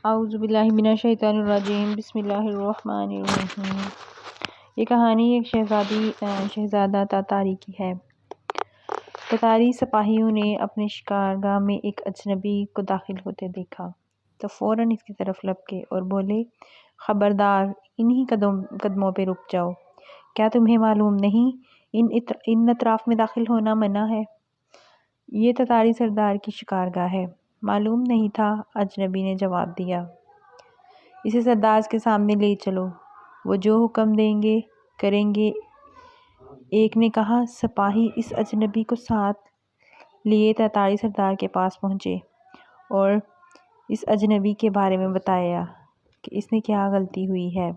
اعوذ باللہ من الشیطان الرجیم، بسم اللہ الرحمن الرحیم۔ یہ کہانی ایک شہزادہ تاتاری کی ہے۔ تاتاری سپاہیوں نے اپنے شکارگاہ میں ایک اجنبی کو داخل ہوتے دیکھا تو فوراً اس کی طرف لپکے اور بولے، خبردار، انہی قدموں پہ رک جاؤ۔ کیا تمہیں معلوم نہیں ان اطراف میں داخل ہونا منع ہے؟ یہ تاتاری سردار کی شکارگاہ ہے۔ معلوم نہیں تھا، اجنبی نے جواب دیا۔ اسے سردار کے سامنے لے چلو، وہ جو حکم دیں گے کریں گے۔ ایک نے کہا۔ سپاہی اس اجنبی کو ساتھ لیے تاتاری سردار کے پاس پہنچے اور اس اجنبی کے بارے میں بتایا کہ اس نے کیا غلطی ہوئی ہے۔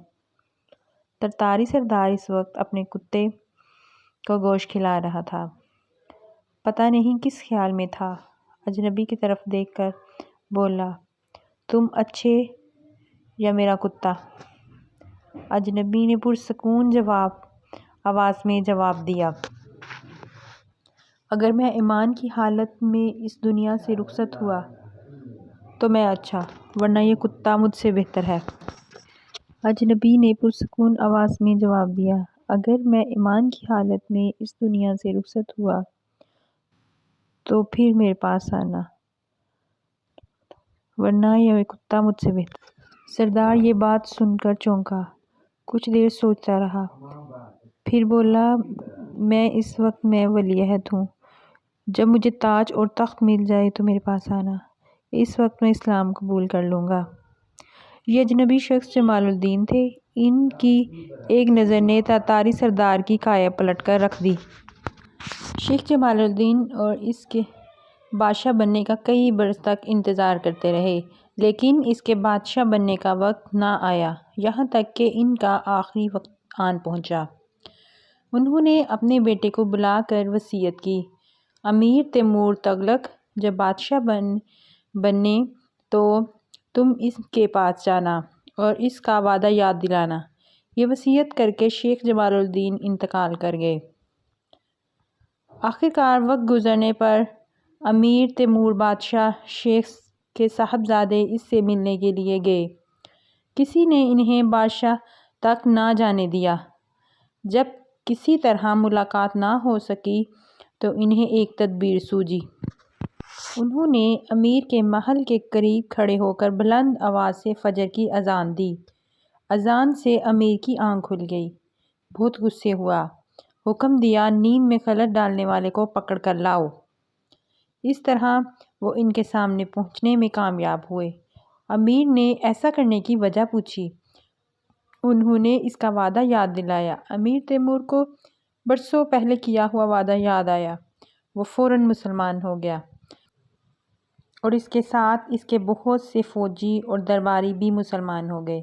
تاتاری سردار اس وقت اپنے کتے کو گوشت کھلا رہا تھا۔ پتہ نہیں کس خیال میں تھا، اجنبی کی طرف دیکھ کر بولا، تم اچھے یا میرا کتا؟ اجنبی نے پرسکون آواز میں جواب دیا، اگر میں ایمان کی حالت میں اس دنیا سے رخصت ہوا تو میں اچھا، ورنہ یہ کتا مجھ سے بہتر ہے۔ اجنبی نے پرسکون آواز میں جواب دیا، اگر میں ایمان کی حالت میں اس دنیا سے رخصت ہوا تو پھر میرے پاس آنا، ورنہ یہ کتا مجھ سے بہتر۔ سردار یہ بات سن کر چونکا، کچھ دیر سوچتا رہا، پھر بولا، اس وقت میں ولی عہد ہوں، جب مجھے تاج اور تخت مل جائے تو میرے پاس آنا، اس وقت میں اسلام قبول کر لوں گا۔ یہ اجنبی شخص جمال الدین تھے۔ ان کی ایک نظر نے تاتاری سردار کی کایا پلٹ کر رکھ دی۔ شیخ جمال الدین اور اس کے بادشاہ بننے کا کئی برس تک انتظار کرتے رہے، لیکن اس کے بادشاہ بننے کا وقت نہ آیا، یہاں تک کہ ان کا آخری وقت آن پہنچا۔ انہوں نے اپنے بیٹے کو بلا کر وصیت کی، امیر تیمور تغلق جب بادشاہ بنے تو تم اس کے پاس جانا اور اس کا وعدہ یاد دلانا۔ یہ وصیت کر کے شیخ جمال الدین انتقال کر گئے۔ آخرکار وقت گزرنے پر امیر تیمور بادشاہ شیخ کے صاحبزادے اس سے ملنے کے لیے گئے۔ کسی نے انہیں بادشاہ تک نہ جانے دیا۔ جب کسی طرح ملاقات نہ ہو سکی تو انہیں ایک تدبیر سوجھی۔ انہوں نے امیر کے محل کے قریب کھڑے ہو کر بلند آواز سے فجر کی اذان دی۔ اذان سے امیر کی آنکھ کھل گئی، بہت غصے ہوا، حکم دیا، نیند میں خلل ڈالنے والے کو پکڑ کر لاؤ۔ اس طرح وہ ان کے سامنے پہنچنے میں کامیاب ہوئے۔ امیر نے ایسا کرنے کی وجہ پوچھی۔ انہوں نے اس کا وعدہ یاد دلایا۔ امیر تیمور کو برسوں پہلے کیا ہوا وعدہ یاد آیا۔ وہ فوراً مسلمان ہو گیا اور اس کے ساتھ اس کے بہت سے فوجی اور درباری بھی مسلمان ہو گئے۔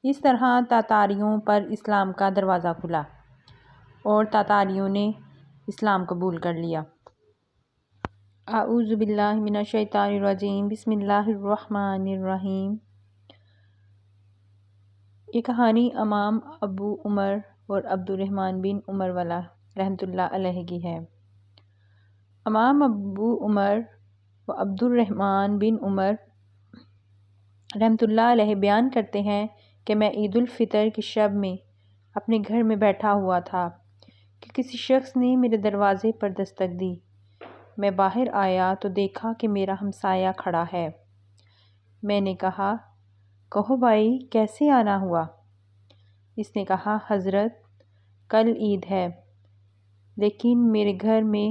اس طرح تاتاریوں پر اسلام کا دروازہ کھلا اور تاتاریوں نے اسلام قبول کر لیا۔ اعوذ باللہ من الشیطان الرجیم، بسم اللہ الرحمن الرحیم۔ یہ کہانی امام ابو عمر اور عبد الرحمن بن عمر والا رحمۃ اللہ علیہ کی ہے۔ امام ابو عمر و عبد الرحمن بن عمر رحمۃ اللہ علیہ بیان کرتے ہیں کہ میں عید الفطر کی شب میں اپنے گھر میں بیٹھا ہوا تھا کہ کسی شخص نے میرے دروازے پر دستک دی۔ میں باہر آیا تو دیکھا کہ میرا ہمسایہ کھڑا ہے۔ میں نے کہا، کہو بھائی، کیسے آنا ہوا؟ اس نے کہا، حضرت، کل عید ہے، لیکن میرے گھر میں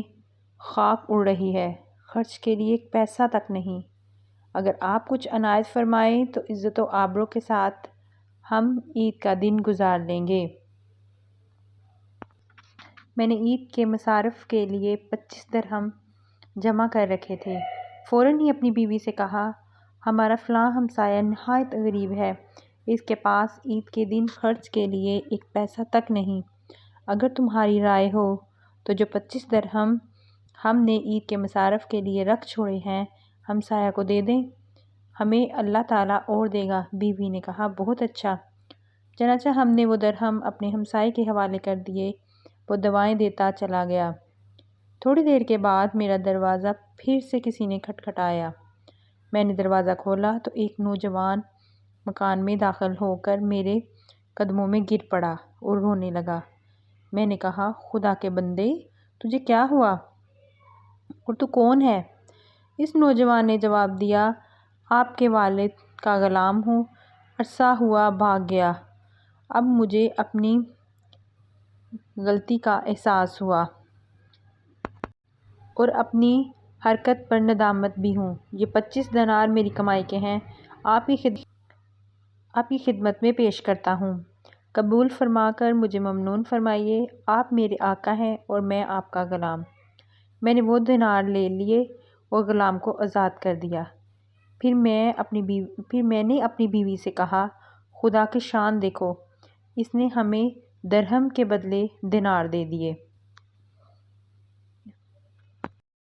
خاک اڑ رہی ہے، خرچ کے لیے ایک پیسہ تک نہیں۔ اگر آپ کچھ عنایت فرمائیں تو عزت و آبرو کے ساتھ ہم عید کا دن گزار لیں گے۔ میں نے عید کے مصارف کے لیے 25 درہم جمع کر رکھے تھے۔ فوراً ہی اپنی بیوی سے کہا، ہمارا فلاں ہمسایہ نہایت غریب ہے، اس کے پاس عید کے دن خرچ کے لیے ایک پیسہ تک نہیں۔ اگر تمہاری رائے ہو تو جو 25 درہم ہم نے عید کے مصارف کے لیے رکھ چھوڑے ہیں ہمسایہ کو دے دیں، ہمیں اللہ تعالیٰ اور دے گا۔ بیوی نے کہا، بہت اچھا۔ چنانچہ ہم نے وہ درہم اپنے ہمسائے کے حوالے کر دیے۔ وہ دعائیں دیتا چلا گیا۔ تھوڑی دیر کے بعد میرا دروازہ پھر سے کسی نے کھٹکھٹایا۔ میں نے دروازہ کھولا تو ایک نوجوان مکان میں داخل ہو کر میرے قدموں میں گر پڑا اور رونے لگا۔ میں نے کہا، خدا کے بندے، تجھے کیا ہوا اور تو کون ہے؟ اس نوجوان نے جواب دیا، آپ کے والد کا غلام ہوں، عرصہ ہوا بھاگ گیا۔ اب مجھے اپنی غلطی کا احساس ہوا اور اپنی حرکت پر ندامت بھی ہوں۔ یہ 25 دینار میری کمائی کے ہیں، آپ کی خدمت میں پیش کرتا ہوں، قبول فرما کر مجھے ممنون فرمائیے۔ آپ میرے آقا ہیں اور میں آپ کا غلام۔ میں نے وہ دینار لے لیے اور غلام کو آزاد کر دیا۔ پھر میں نے اپنی بیوی سے کہا، خدا کی شان دیکھو، اس نے ہمیں درہم کے بدلے دینار دے دیے۔